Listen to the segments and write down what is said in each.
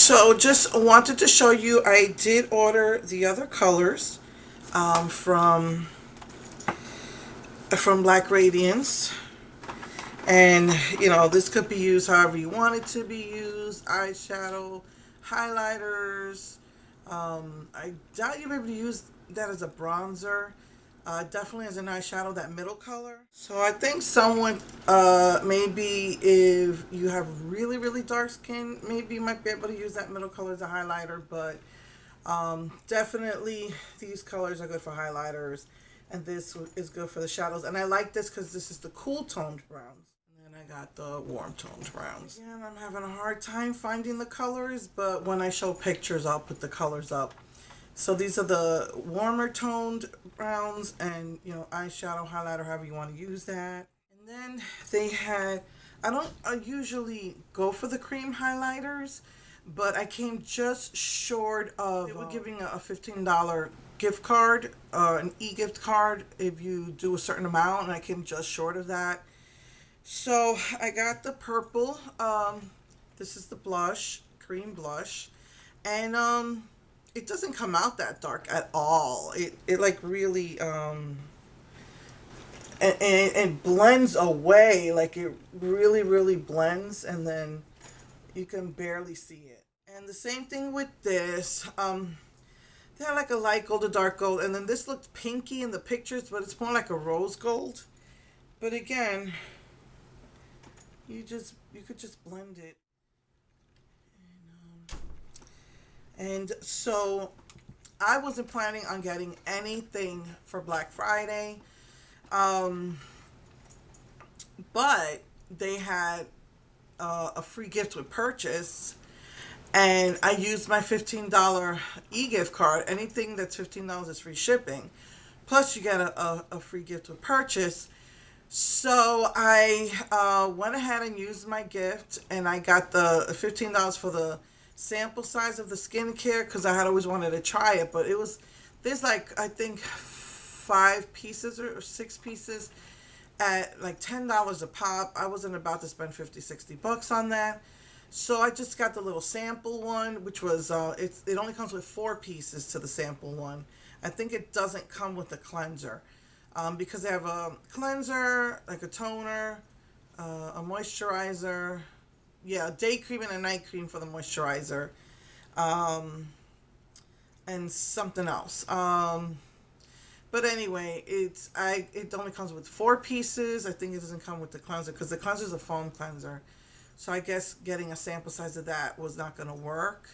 So just wanted to show you, I did order the other colors from Black Radiance. And, you know, this could be used however you want it to be used. Eyeshadow, highlighters. I doubt you'll be able to use that as a bronzer. Definitely as an eyeshadow, that middle color. So I think someone, maybe if you have really, really dark skin, maybe you might be able to use that middle color as a highlighter. But definitely these colors are good for highlighters. And this is good for the shadows. And I like this because this is the cool toned browns. And then I got the warm toned browns. Again, I'm having a hard time finding the colors, but when I show pictures, I'll put the colors up. So these are the warmer toned browns and, you know, eyeshadow, highlighter, however you want to use that. And then they had, I don't usually go for the cream highlighters, but I came just short of, they were giving a $15 gift card, an e-gift card if you do a certain amount, and I came just short of that. So I got the purple, this is the blush, cream blush, and it doesn't come out that dark at all. It like really and blends away, like it really blends, and then you can barely see it. And the same thing with this. They had like a light gold, a dark gold, and then this looked pinky in the pictures, but it's more like a rose gold. But again, you could just blend it. And so I wasn't planning on getting anything for Black Friday. But they had a free gift with purchase. And I used my $15 e-gift card. Anything that's $15 is free shipping. Plus you get a free gift with purchase. So I went ahead and used my gift. And I got the $15 for the sample size of the skincare because I had always wanted to try it, but there's like I think 5 pieces or 6 pieces at like $10 a pop. I wasn't about to spend 50-60 bucks on that, so I just got the little sample one, which was it only comes with 4 pieces to the sample one. I think it doesn't come with a cleanser because they have a cleanser, like a toner, a moisturizer. Yeah, day cream and a night cream for the moisturizer, and something else. But anyway, it only comes with 4 pieces. I think it doesn't come with the cleanser because the cleanser is a foam cleanser. So I guess getting a sample size of that was not going to work.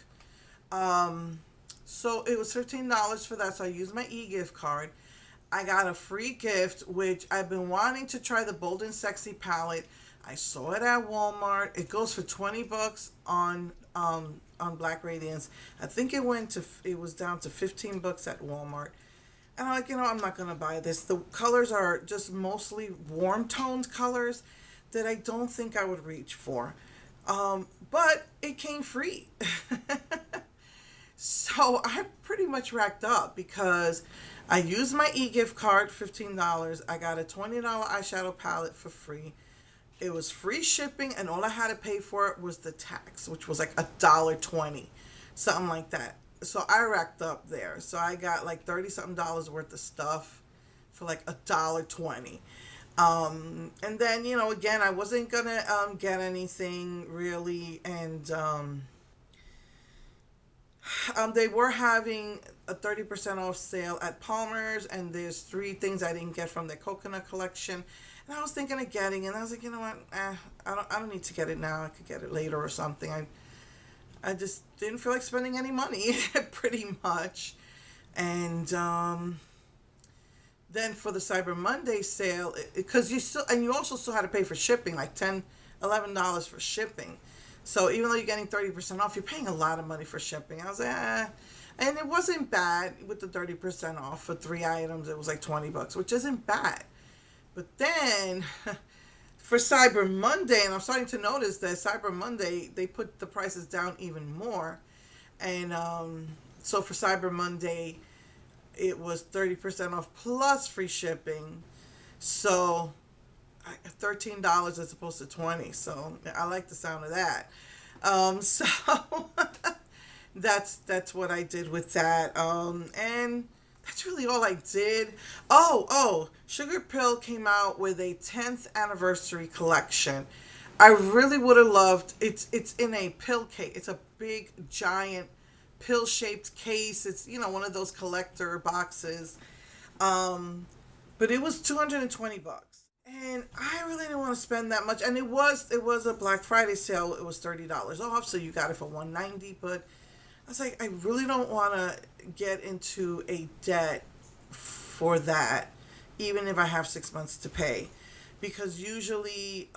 So it was $15 for that. So I used my e-gift card. I got a free gift, which I've been wanting to try, the Bold and Sexy palette. I saw it at Walmart. It goes for 20 bucks on Black Radiance. I think it was down to 15 bucks at Walmart. And I'm like, you know, I'm not going to buy this. The colors are just mostly warm toned colors that I don't think I would reach for. But it came free. So I pretty much racked up because I used my e-gift card, $15. I got a $20 eyeshadow palette for free. It was free shipping, and all I had to pay for it was the tax, which was like $1.20, something like that. So I racked up there. So I got like $30-something worth of stuff for like $1.20. And then, you know, again, I wasn't gonna get anything really, and they were having a 30% off sale at Palmer's, and there's 3 things I didn't get from their coconut collection. And I was thinking of getting it, and I was like, you know what, I don't need to get it now. I could get it later or something. I just didn't feel like spending any money, pretty much. And then for the Cyber Monday sale, because you also still had to pay for shipping, like $11 for shipping. So even though you're getting 30% off, you're paying a lot of money for shipping. I was like, and it wasn't bad with the 30% off for 3 items. It was like 20 bucks, which isn't bad. But then for Cyber Monday, and I'm starting to notice that Cyber Monday, they put the prices down even more. And so for Cyber Monday, it was 30% off plus free shipping. So $13 as opposed to 20. So I like the sound of that. So That's what I did with that. And that's really all I did. Oh, Sugar Pill came out with a 10th anniversary collection. I really would have loved. It's in a pill case. It's a big giant pill shaped case. It's one of those collector boxes. Um, but it was $220, and I really didn't want to spend that much. And it was a Black Friday sale. It was $30 off, so you got it for 190. But I was like, I really don't want to get into a debt for that, even if I have 6 months to pay. Because usually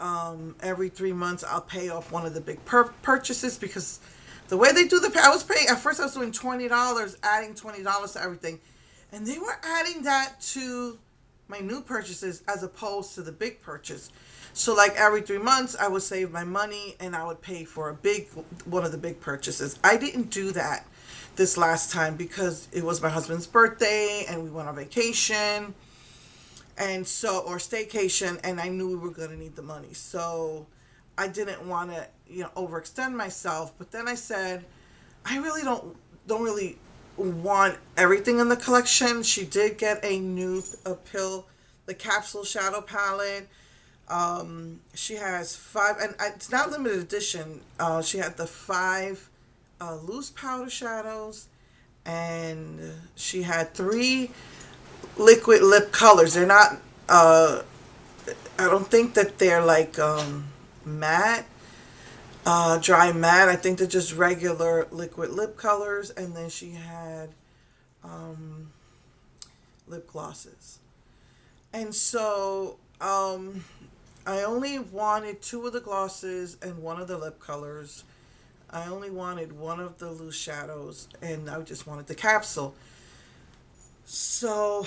every 3 months I'll pay off one of the big purchases, because the way they do I was paying, at first I was doing $20, adding $20 to everything. And they were adding that to my new purchases as opposed to the big purchase. So like every 3 months I would save my money and I would pay for one of the big purchases. I didn't do that this last time because it was my husband's birthday and we went on vacation, and so, or staycation, and I knew we were going to need the money. So I didn't want to, overextend myself. But then I said, I really don't really want everything in the collection. She did get a pill, the capsule shadow palette. She has five, and it's not limited edition. She had the five loose powder shadows, and she had three liquid lip colors. They're not, I don't think that they're like matte, dry matte. I think they're just regular liquid lip colors. And then she had lip glosses. And so I only wanted two of the glosses and one of the lip colors. I only wanted one of the loose shadows, and I just wanted the capsule. So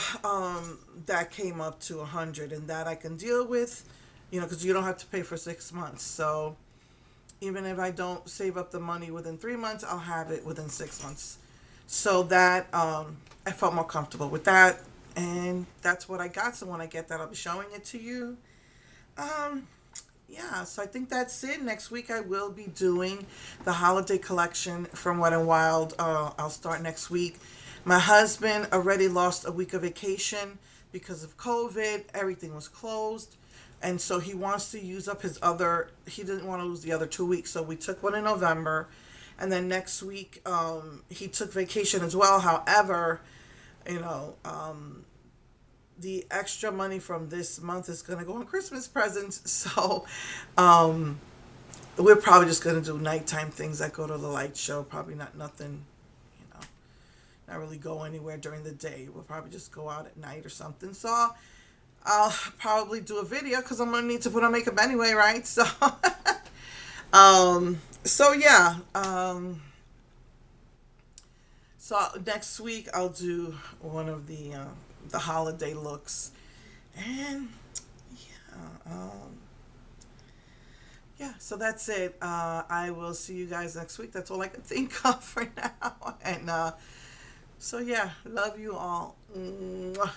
that came up to 100, and that I can deal with, because you don't have to pay for 6 months. So even if I don't save up the money within 3 months, I'll have it within 6 months. So that I felt more comfortable with that, and that's what I got. So when I get that, I'll be showing it to you. Yeah, so I think that's it. Next week I will be doing the holiday collection from Wet n Wild. I'll start next week. My husband already lost a week of vacation because of COVID. Everything was closed. And so he wants to use up he didn't want to lose the other 2 weeks. So we took one in November. And then next week, he took vacation as well. However, the extra money from this month is going to go on Christmas presents. So we're probably just going to do nighttime things that go to the light show. Probably nothing, not really go anywhere during the day. We'll probably just go out at night or something. So I'll probably do a video because I'm going to need to put on makeup anyway, right? So, so yeah. So next week I'll do one of the holiday looks, and yeah, so that's it. I will see you guys next week. That's all I can think of for now. And so yeah, love you all. Mwah.